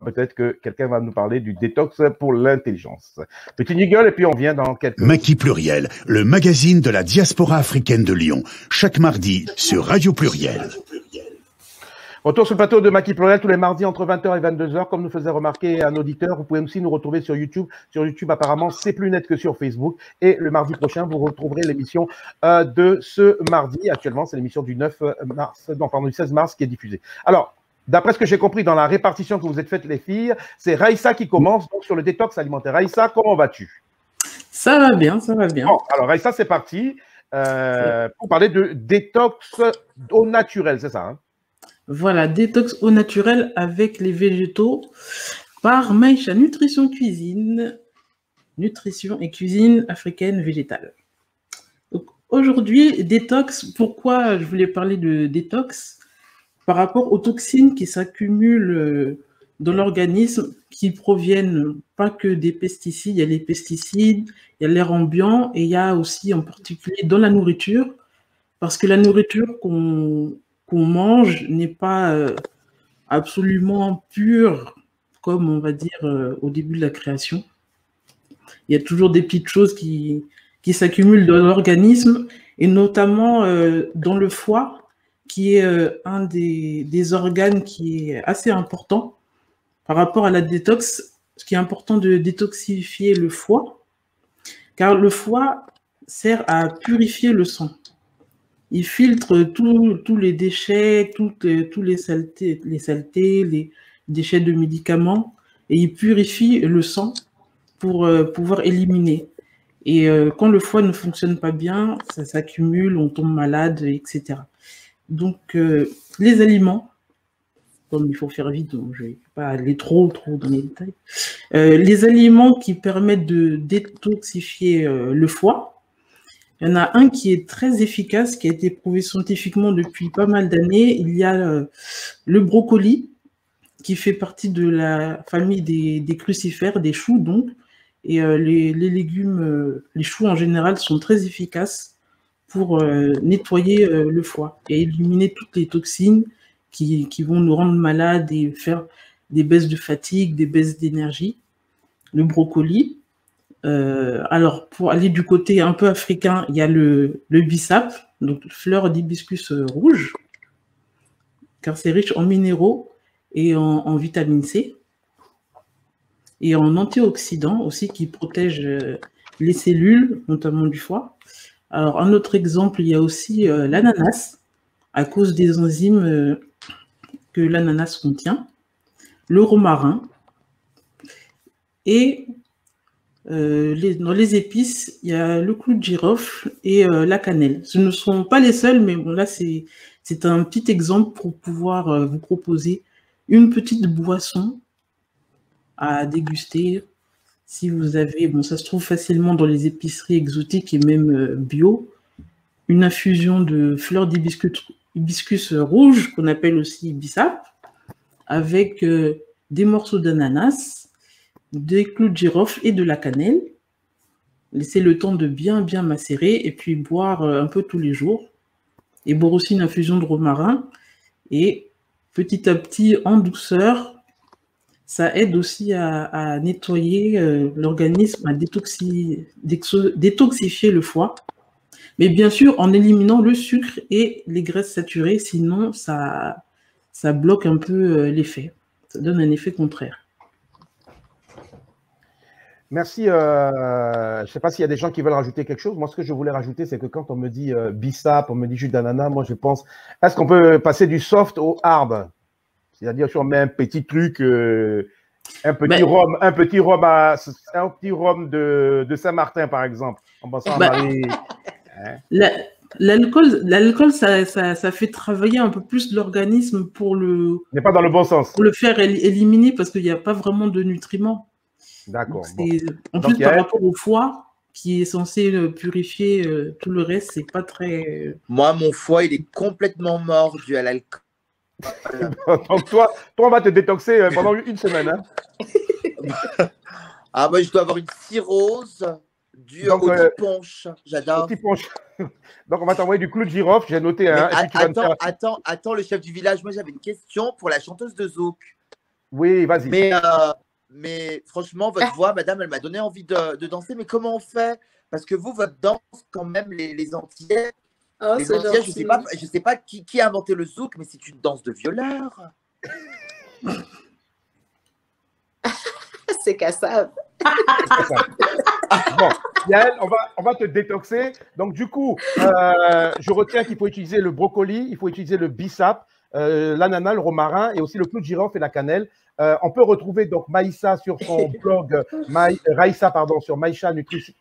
peut-être que quelqu'un va nous parler du détox pour l'intelligence. Petit niggle et puis on vient dans quelques... Maki Pluriel, le magazine de la diaspora africaine de Lyon. Chaque mardi sur Radio Pluriel. Retour sur le plateau de Maki Pluriel tous les mardis entre 20h et 22h. Comme nous faisait remarquer un auditeur, vous pouvez aussi nous retrouver sur YouTube. Sur YouTube, apparemment, c'est plus net que sur Facebook. Et le mardi prochain, vous retrouverez l'émission de ce mardi. Actuellement, c'est l'émission du 16 mars qui est diffusée. Alors, d'après ce que j'ai compris dans la répartition que vous êtes faite, les filles, c'est Raïssa qui commence donc, sur le détox alimentaire. Raïssa, comment vas-tu? Ça va bien, ça va bien. Bon, alors Raïssa, c'est parti pour parler de détox au naturel, c'est ça, hein? Voilà, détox au naturel avec les végétaux par Maïcha Nutrition Cuisine, nutrition et cuisine africaine végétale. Donc aujourd'hui, détox, pourquoi je voulais parler de détox? Par rapport aux toxines qui s'accumulent dans l'organisme, qui proviennent pas que des pesticides, il y a les pesticides, il y a l'air ambiant et il y a aussi en particulier dans la nourriture, parce que la nourriture qu'on mange n'est pas absolument pure, comme on va dire au début de la création. Il y a toujours des petites choses qui s'accumulent dans l'organisme, et notamment dans le foie, qui est un des organes qui est assez important par rapport à la détox. Ce qui est important de détoxifier le foie, car le foie sert à purifier le sang. Il filtre tous les déchets, toutes les saletés, les déchets de médicaments, et il purifie le sang pour pouvoir éliminer. Et quand le foie ne fonctionne pas bien, ça s'accumule, on tombe malade, etc. Donc, les aliments, comme il faut faire vite, donc je ne vais pas aller trop dans les détails, les aliments qui permettent de détoxifier le foie, il y en a un qui est très efficace, qui a été prouvé scientifiquement depuis pas mal d'années. Il y a le brocoli, qui fait partie de la famille des crucifères, des choux donc, et les légumes, les choux en général sont très efficaces pour nettoyer le foie et éliminer toutes les toxines qui vont nous rendre malades et faire des baisses de fatigue, des baisses d'énergie. Le brocoli. Alors, pour aller du côté un peu africain, il y a le bissap, donc fleur d'hibiscus rouge, car c'est riche en minéraux et en vitamine C, et en antioxydants aussi qui protègent les cellules, notamment du foie. Alors, un autre exemple, il y a aussi l'ananas, à cause des enzymes que l'ananas contient, le romarin, et dans les épices, il y a le clou de girofle et la cannelle. Ce ne sont pas les seuls, mais bon, là, c'est un petit exemple pour pouvoir vous proposer une petite boisson à déguster. Si vous avez, bon, ça se trouve facilement dans les épiceries exotiques et même bio, une infusion de fleurs d'hibiscus rouge, qu'on appelle aussi bissap, avec des morceaux d'ananas, des clous de girofle et de la cannelle. Laissez le temps de bien macérer et puis boire un peu tous les jours. Et boire aussi une infusion de romarin. Et petit à petit, en douceur, ça aide aussi à nettoyer l'organisme, à détoxifier le foie. Mais bien sûr, en éliminant le sucre et les graisses saturées, sinon ça bloque un peu l'effet. Ça donne un effet contraire. Merci. Je ne sais pas s'il y a des gens qui veulent rajouter quelque chose. Moi, ce que je voulais rajouter, c'est que quand on me dit bissap, on me dit jus d'ananas, moi, je pense, est-ce qu'on peut passer du soft au hard? C'est-à-dire, si on met un petit truc, un petit rhum de Saint-Martin, par exemple, en pensant à Marie. Hein? L'alcool, ça fait travailler un peu plus l'organisme pour n'est pas dans le bon sens. Pour le faire éliminer, parce qu'il n'y a pas vraiment de nutriments. D'accord. Bon. En plus, par rapport au foie, qui est censé purifier tout le reste, c'est pas très... Moi, mon foie, il est complètement mort dû à l'alcool. Donc, toi, on va te détoxer pendant une semaine. Hein? Ah, moi, je dois avoir une cirrhose due au petit punch. J'adore. Petit punch. Donc, on va t'envoyer du clou de girofle. J'ai noté. Hein, attends, le chef du village. Moi, j'avais une question pour la chanteuse de Zouk. Oui, vas-y. Mais franchement, votre voix, madame, elle m'a donné envie de danser. Mais comment on fait? Parce que vous, votre danse, quand même, les Antillais, Oh, les c'est Antillais, gentil. je sais pas qui a inventé le zouk, mais c'est une danse de violeur. C'est Kassav. Bon, Yael, on va te détoxer. Donc, du coup, je retiens qu'il faut utiliser le brocoli, il faut utiliser le bissap, l'ananas, le romarin et aussi le clou de girofle et la cannelle. On peut retrouver donc Maïssa sur son blog, Raïssa, pardon, sur Maïcha Nutrition.